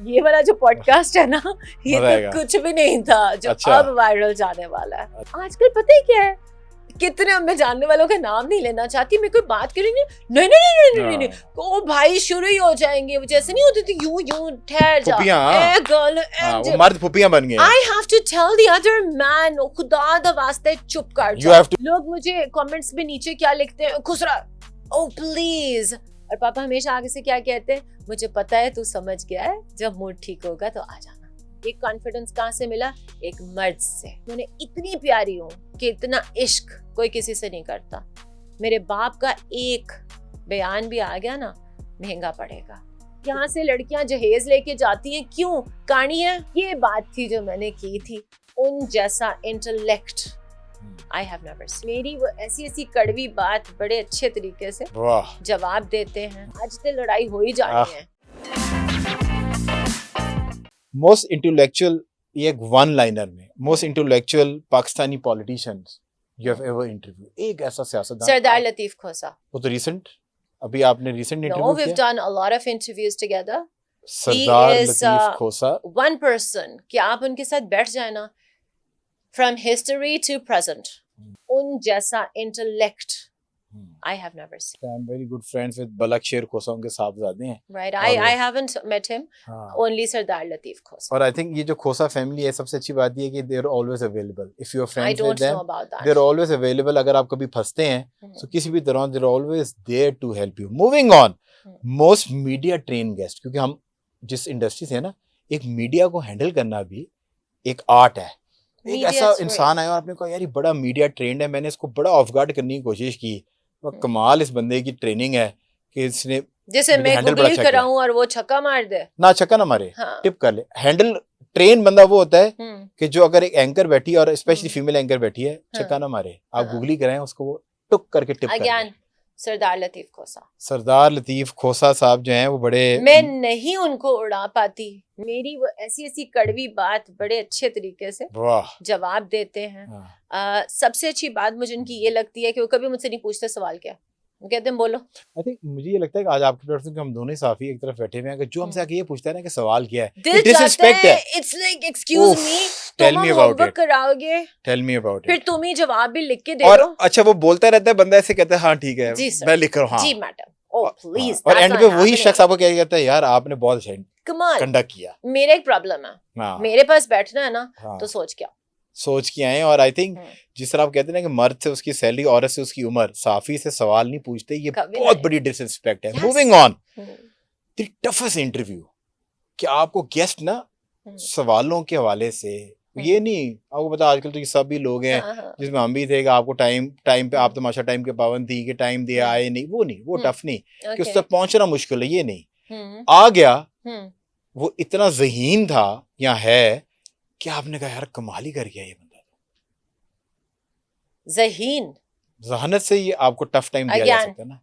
ये वाला जो पॉडकास्ट है ना, ये बताएगा। तो कुछ भी नहीं था जो अच्छा। अब वायरल जाने वाला है। आजकल पता है क्या है, कितने मैं जानने वालों का नाम नहीं लेना चाहती, मैं कोई बात करेंगे नहीं नहीं नहीं नहीं नहीं नहीं, ओ भाई शुरू ही हो जाएंगे। वो जैसे नहीं होती थी यूं यूं ठहर जा, फुफियाँ, ए गर्ल वो मर्द फुफियाँ बन गए। I have to tell the other man, ओ खुदा दा वास्ते चुप कर You जा। have to- लोग मुझे कमेंट्स में नीचे क्या लिखते हैं, खुसरा ओ प्लीज। और पापा हमेशा आगे से क्या कहते हैं, मुझे पता है तू समझ गया है, जब मूड ठीक होगा तो आ जाना। ये कॉन्फिडेंस कहाँ से मिला? एक मर्द से। मैंने इतनी प्यारी हूँ कि इतना इश्क कोई किसी से नहीं करता। मेरे बाप का एक बयान भी आ गया ना, महंगा पड़ेगा। यहाँ से लड़कियां जहेज लेके जाती हैं, क्यों? कहानी है, ये बात थी जो मैंने की थी। उन जैसा intellect I have never seen. मेरी वो ऐसी ऐसी कड़वी बात बड़े अच्छे तरीके से वाह, जवाब देते हैं। आज तो लड़ाई हो ही जानी है। मोस्ट इंटेलेक्चुअल, ये एक वन लाइनर में most intellectual Pakistani politicians you have ever interview, एक ऐसा सियासतदान। सरदार लतीफ खोसा। वो तो रिसेंट, अभी आपने रिसेंट No, इंटरव्यू we've किया। done a lot of interviews together. Sardar is, Latif Khosa. One person कि आप उनके साथ बैठ जाए ना, from history to present, उन जैसा intellect I have never seen. I am very good friends with बलक शेर खोसा, उनके साहबजादे हैं। Right? और I haven't met him. हाँ। Only सरदार लतीफ खोसा. और आई थिंक ये जो खोसा फैमिली है, सबसे अच्छी बात ये है कि they are always available if you are I friends with don't know them, about that. They are always available. अगर आप कभी फंसते हैं तो किसी भी तरह they are always there to help you. Moving on, most media train guest, क्योंकि हम जिस इंडस्ट्री से है ना, एक मीडिया को हैंडल करना भी एक आर्ट है। एक Media ऐसा is इंसान आया और आपने कहा यार ये बड़ा मीडिया ट्रेंड है, मैंने इसको बड़ा ऑफ गार्ड करने की कोशिश की। और कमाल इस बंदे की ट्रेनिंग है कि इसने जैसे मैं हैंडल बड़ा गूगल अच्छा किया। कराऊं और वो छक्का मार दे। ना छक्का ना मारे, हाँ। टिप कर ले। हैंडल ट्रेन बंदा वो होता है हम्म, कि जो अगर एक एंकर बैठी है और स्पेशली हम्म। फीमेल एंकर बैठी है, छक्का ना मारे, आप हाँ। गूगली कराएं उसको, वो टुक करके टिप कर ले। Again, सरदार लतीफ खोसा। सरदार लतीफ खोसा साहब जो हैं वो बड़े, मैं नहीं उनको उड़ा पाती। मेरी वो ऐसी ऐसी कड़वी बात बड़े अच्छे तरीके से वाह, जवाब देते हैं। हाँ। सबसे अच्छी बात मुझे उनकी ये लगती है कि वो कभी मुझसे नहीं पूछते सवाल क्या, वो कहते हैं बोलो। आई थिंक मुझे ये लगता है कि आज आपके प्लेटफॉर्म पे हम दोनों ही साफी एक तरफ बैठे हुए हैं कि जो हमसे आके ये पूछता है ना कि सवाल क्या है, दिल चाहता डिसरिस्पेक्ट है, है। इट्स लाइक एक्सक्यूज उफ, मी, tell तुम me about होमवर्क it. कराओगे, टेल मी अबाउट फिर इट। तुम ही जवाब भी लिख के दे और दो। अच्छा वो बोलता रहता है, बंदा ऐसे कहता है हाँ ठीक है जी सर, मैं लिख रहा हूँ, हाँ। जी मैडम, ओ प्लीज। और एंड पे वही शख्स आपको क्या कहता है, यार आपने बहुत अच्छा कमाल। कंडक्ट किया। मेरा एक प्रॉब्लम है, हाँ, मेरे पास बैठना है ना, हाँ। तो सोच क्या। सोच के आए। और आई थिंक हम्म। जिस तरह आप कहते हैं ना कि मर्द से उसकी सैलरी, औरत से उसकी उम्र, साफी से सवाल नहीं पूछते, ये कभी बहुत नहीं। बड़ी डिसरिस्पेक्ट है। Yes. Moving on, hmm, the toughest interview कि आपको गेस्ट ना हम्म। सवालों के हवाले से, ये नहीं आपको पता आजकल तो ये सभी लोग हैं हाँ, हाँ। जिसमें हम भी थे कि आपको टाइम पे आप तमाशा टाइम के पाबंद थी कि टाइम दिया आए नहीं, वो नहीं, वो टफ नहीं कि उस Okay. तक पहुंचना मुश्किल है, ये नहीं। हम्म, आ गया हम्म। वो इतना ज़हीन था या है कि आपने कहा यार कमाल ही कर गया ये बंदा। ज़हीन। जहानत से ये आपको टफ टाइम दिया जा Again, सकता है ना,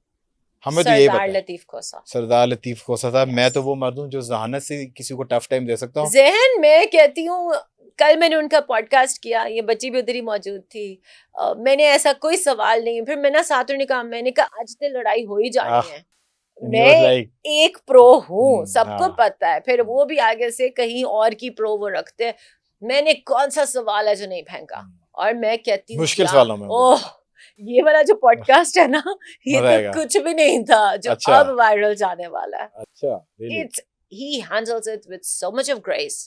हमें तो यही पता सरदार है। लतीफ खोसा। सरदार लतीफ खोसा साहब, Yes. मैं तो वो मर्द हूँ जो जहानत से किसी को टफ टाइम दे सकता हूँ। जहन में कहती हूँ, कल मैंने उनका पॉडकास्ट किया, ये बच्ची भी उधर ही मौजूद थी। मैंने ऐसा कोई सवाल नहीं, फिर मैं ना साथ ने कहा, मैंने कहा आज तो लड़ाई हो ही जानी है। And he was मैं like, एक प्रो हूँ, सबको हाँ। पता है। फिर वो भी आगे से कहीं और की प्रो वो रखते हैं। मैंने कौन सा सवाल है जो नहीं फेंका, और मैं कहती हूँ मुश्किल क्या- सवालों में ओह, ये वाला जो पॉडकास्ट है ना, ये मजा आएगा। तो कुछ भी नहीं था जो अच्छा। अब वायरल जाने वाला है। अच्छा really? He handles it with so much of grace,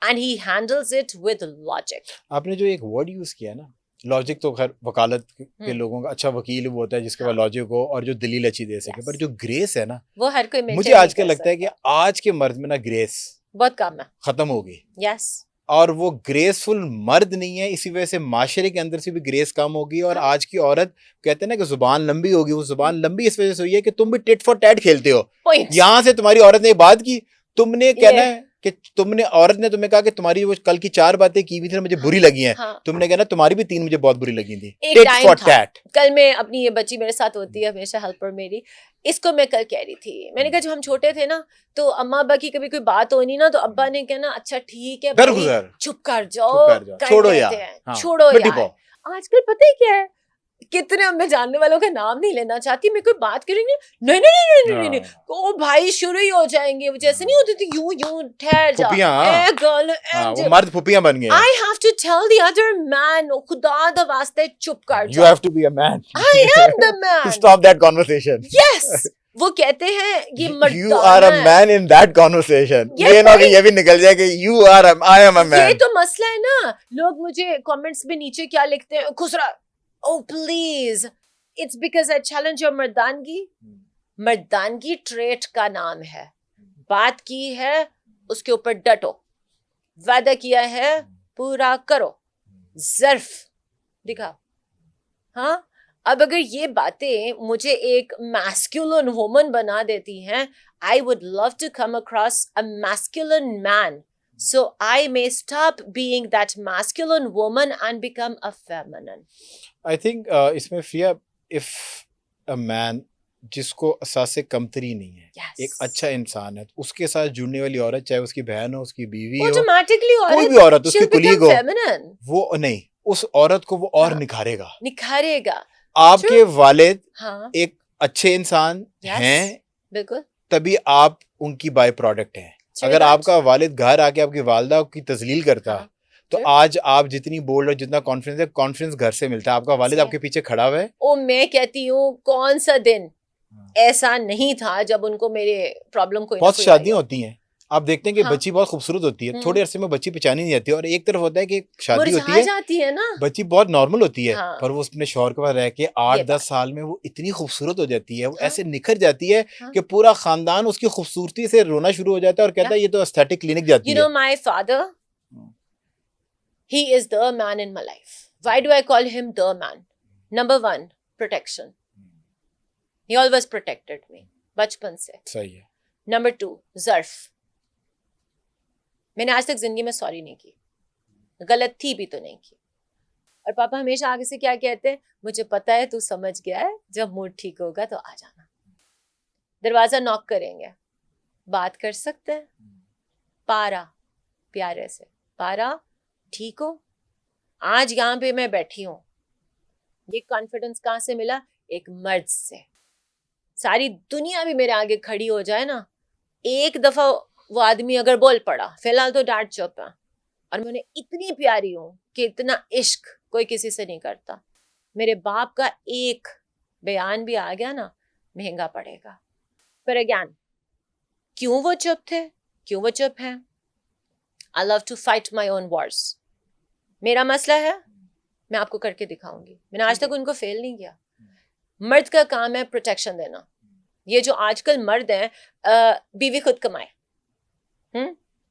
and he handles it with logic. आपने जो एक वर्ड यूज किया ना, लॉजिक, तो खैर वकालत के लोगों का अच्छा वकील वो होता है जिसके पास हाँ। लॉजिक हो और जो दलील अच्छी दे सके, Yes. पर जो ग्रेस है ना, वो हर कोई maintain मुझे नहीं आजकल कर लगता है कि सकता। आज के मर्द में ना ग्रेस बहुत कम है। खत्म हो गई, Yes. और वो ग्रेसफुल मर्द नहीं है, इसी वजह से माशरे के अंदर से भी ग्रेस कम होगी। और हाँ। आज की औरत कहते हैं ना कि जुबान लंबी होगी, वो जुबान लंबी इस वजह से हुई है कि तुम भी टिट फॉर टैट खेलते हो। Point. यहाँ से तुम्हारी औरत ने एक बात की, तुमने कहना है कि तुमने, औरत ने तुम्हें कहा कि तुम्हारी वो कल की 4 बातें की हुई थी मुझे बुरी लगी हैं, हाँ। तुमने कहना तुम्हारी भी 3 मुझे बहुत बुरी लगी थी। एक टिट time फॉर था। टैट। कल मैं अपनी, ये बच्ची मेरे साथ होती है हमेशा, हेल्पर मेरी, इसको मैं कल कह रही थी, मैंने कहा जब हम छोटे थे ना, तो अम्मा अब्बा की कभी कोई बात होनी ना, तो अब्बा ने कहना अच्छा ठीक है दरगुजर, चुप कर जाओ, चुप कर जाओ, कर छोड़ो लेते यार, हैं, हाँ, छोड़ो मिट्टी यार। पाओ। आजकल पता है क्या है, कितने मैं जानने वालों का नाम नहीं लेना चाहती, मैं कोई बात करेंगे नहीं नहीं नहीं नहीं नहीं नहीं, ओ भाई शुरू ही हो जाएंगे, वो जैसे नहीं होती थी यूं ठहर जा फुपियां, ए गर्ल वो मर्द फुपियां बन गए। I have to tell the other man, खुदा दा वास्ते चुप कर You जा, have to be a man I am the man. to stop that conversation. Yes, वो कहते हैं ये You मर्दाना are a है। man in that conversation. ये ये ना कि भाई- ये भी निकल जाए कि I am a ये man. तो मसला है ना, लोग मुझे कमेंट्स में नीचे क्या लिखते हैं, खुसरा oh please, it's because I challenge your मर्दानगी। मर्दानगी ट्रेट का नाम है, बात की है उसके ऊपर डटो, वादा किया है पूरा करो, ज़र्फ दिखाओ। हाँ, अब अगर ये बातें मुझे एक मैस्कुलिन वुमन बना देती हैं, I would love to come across a masculine man, so I may stop being that masculine woman and become a feminine. I think इसमें फ्रिया if a man जिसको असासे कमतरी नहीं है, Yes. एक अच्छा इंसान है, उसके साथ जुड़ने वाली औरत, चाहे उसकी बहन हो, उसकी बीवी हो, Automatically कोई भी औरत, उसकी she'll कुलीग become हो, feminine. वो नहीं, उस औरत को वो और हाँ। निखारेगा। निखारेगा। आपके वालिद हाँ, एक अच्छे इंसान Yes. हैं, बिल्कुल। तभी आप उनकी बाय प्रोडक्ट हैं। सही अगर बात। आपका वालिद घर आके आपकी वालदा की तजलील करता, हाँ, तो फिर? आज आप जितनी बोल्ड और जितना कॉन्फिडेंस है, कॉन्फिडेंस घर से मिलता है। आपका वालिद सही। आपके पीछे खड़ा हुआ है। ओ मैं कहती हूँ कौन सा दिन ऐसा नहीं था जब उनको मेरे प्रॉब्लम कोई ना बहुत कोई शादियां आई हो। होती हैं, आप देखते हैं कि हाँ। बच्ची बहुत खूबसूरत होती है, थोड़े अरसे में बच्ची पहचानी नहीं जाती है, और एक तरफ होता है कि शादी होती मुरझा है, जाती है ना। बच्ची बहुत नॉर्मल होती है, हाँ। पर वो अपने शौहर के पास रह के ये 8-10 बात। साल में वो इतनी खूबसूरत हो जाती है, वो हाँ। ऐसे निखर जाती है हाँ। कि पूरा खानदान उसकी खूबसूरती से रोना शुरू हो जाता है और कहता है ये तो एस्थेटिक क्लिनिक जाती You है। know my father, he is the man in my life. Why do I call him the man? Number one, protection. He always protected me, बचपन से। सही है। नंबर 2, ज़र्फ। मैंने आज तक जिंदगी में सॉरी नहीं की, गलत थी भी तो नहीं की। और पापा हमेशा आगे से क्या कहते हैं, मुझे पता है तू समझ गया है, जब मूड ठीक होगा तो आ जाना। दरवाजा नॉक करेंगे, बात कर सकते हैं, पारा प्यारे से, पारा ठीक हो, आज यहाँ पे मैं बैठी हूँ। ये कॉन्फिडेंस कहाँ से मिला? एक मर्द से। सारी दुनिया भी मेरे आगे खड़ी हो जाए ना, एक दफा वो आदमी अगर बोल पड़ा, फिलहाल तो डांट चुप है, और मैं उन्हें इतनी प्यारी हूं कि इतना इश्क कोई किसी से नहीं करता। मेरे बाप का एक बयान भी आ गया ना, महंगा पड़ेगा। पर अगेन, क्यों वो चुप थे, क्यों वो चुप हैं? I love to fight my own wars. मेरा मसला है, मैं आपको करके दिखाऊंगी। मैंने आज तक उनको फेल नहीं किया। मर्द का काम है प्रोटेक्शन देना। ये जो आजकल मर्द हैं, बीवी खुद कमाए,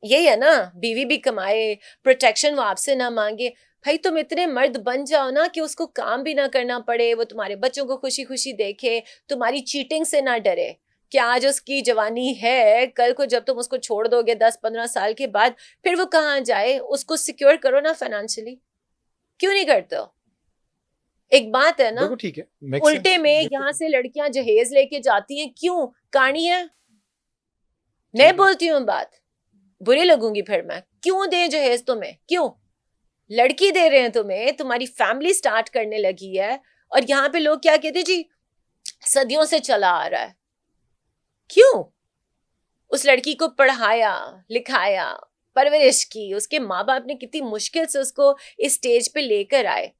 यही है ना, बीवी भी कमाए, प्रोटेक्शन वो आपसे ना मांगे। भाई तुम इतने मर्द बन जाओ ना कि उसको काम भी ना करना पड़े, वो तुम्हारे बच्चों को खुशी खुशी देखे, तुम्हारी चीटिंग से ना डरे कि आज उसकी जवानी है, कल को जब तुम उसको छोड़ दोगे 10-15 साल के बाद, फिर वो कहाँ जाए? उसको सिक्योर करो ना फाइनेंशियली। क्यों नहीं करते हो? एक बात है ना, देखो ठीक है, उल्टे में यहाँ से लड़कियां जहेज लेके जाती हैं, क्यों? कहानी है। मैं बोलती हूँ बात, बुरी लगूंगी फिर मैं, क्यों दे जहेज तुम्हें? क्यों? लड़की दे रहे हैं तुम्हें, तुम्हारी फैमिली स्टार्ट करने लगी है, और यहाँ पे लोग क्या कहते हैं जी, सदियों से चला आ रहा है। क्यों? उस लड़की को पढ़ाया लिखाया, परवरिश की, उसके माँ बाप ने कितनी मुश्किल से उसको इस स्टेज पे लेकर आए,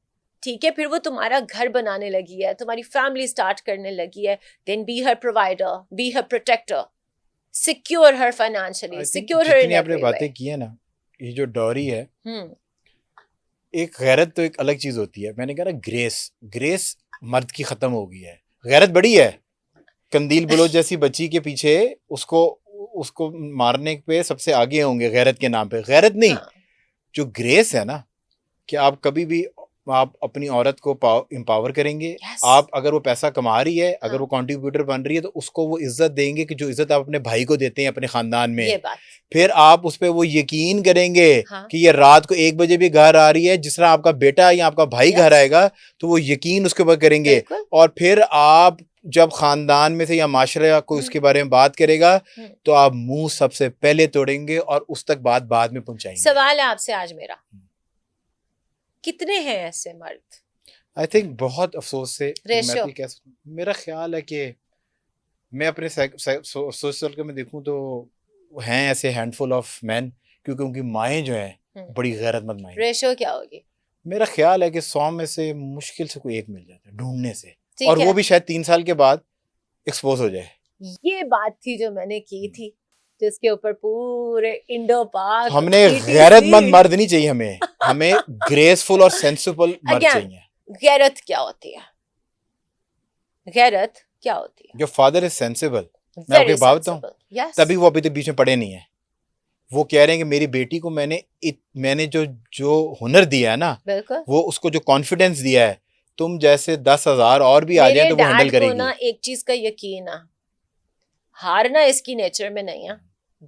ठीक है? फिर वो तुम्हारा घर बनाने लगी है, तुम्हारी फैमिली स्टार्ट करने लगी है, देन बी हर प्रोवाइडर, बी हर प्रोटेक्टर, सिक्योर हर फाइनेंशियली, सिक्योर हर इन जितनी आपने एवरी बातें वे। की है ना, ये जो डॉरी है, एक गैरत तो एक अलग चीज होती है। मैंने कहा ना, ग्रेस मर्द की खत्म हो गई है। गैरत बड़ी है, कंदील बलोच जैसी बच्ची के पीछे उसको मारने पे सबसे आगे होंगे गैरत के नाम पे। गैरत नहीं, हाँ। जो ग्रेस है ना, कि आप कभी भी आप अपनी औरत को एम्पावर करेंगे। Yes. आप अगर वो पैसा कमा रही है, अगर हाँ। वो कंट्रीब्यूटर बन रही है, तो उसको वो इज्जत देंगे कि जो इज्जत आप अपने भाई को देते हैं अपने खानदान में। ये बात। फिर आप उस पे वो यकीन करेंगे हाँ। कि ये रात को 1 बजे भी घर आ रही है, जिस तरह आपका बेटा या आपका भाई Yes. घर आएगा, तो वो यकीन उसके ऊपर करेंगे। बिल्कुल। और फिर आप जब खानदान में से या माशरा कोई उसके बारे में बात करेगा, तो आप मुंह सबसे पहले तोड़ेंगे और उस तक बात बाद में पहुंचाएंगे। सवाल है आपसे आज मेरा, कितने हैं ऐसे मर्द? आई थिंक बहुत अफसोस से Ratio. मैं तो ये कह सकता हूँ, मेरा ख्याल है कि मैं अपने सोशल सर्कल में देखूं तो हैं ऐसे हैंडफुल ऑफ मैन, क्योंकि उनकी माएँ जो हैं बड़ी गैरतमंद माएँ। रेशियो क्या होगी? मेरा ख्याल है कि 100 में से मुश्किल से कोई एक मिल जाता है ढूंढने से, ठीक और है। वो भी शायद 3 साल के बाद एक्सपोज हो जाए। ये बात थी जो मैंने की थी, जिसके ऊपर पूरे इंडो पाक हमने ETC गैरतमंद मर्द नहीं चाहिए, हमें ग्रेसफुल और सेंसिबल मर्द Again, चाहिए। गैरत क्या होती है? गैरत क्या होती है? जो फादर इज सेंसिबल, मैं आपको एक बात बताऊं, Yes. तभी वो अभी तक बीच में पड़े नहीं है। वो कह रहे हैं कि मेरी बेटी को मैंने जो हुनर दिया है ना, बिल्कुल। वो उसको जो कॉन्फिडेंस दिया है, तुम जैसे 10,000 और भी आ जाए तो वो हैंडल मेरे डैड को करेगी। ना एक चीज का यकीन है, हारना इसकी नेचर में नहीं है,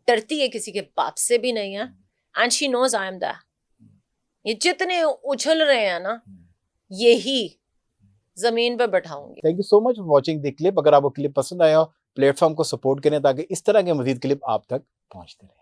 डरती है किसी के बाप से भी नहीं है, and she knows I am that. ये जितने उछल रहे हैं ना, यही जमीन पे बैठाऊंगी। Thank you so much for watching the clip. अगर आपको क्लिप पसंद आया, प्लेटफॉर्म को सपोर्ट करें ताकि इस तरह के मजीद क्लिप आप तक पहुंचते रहे।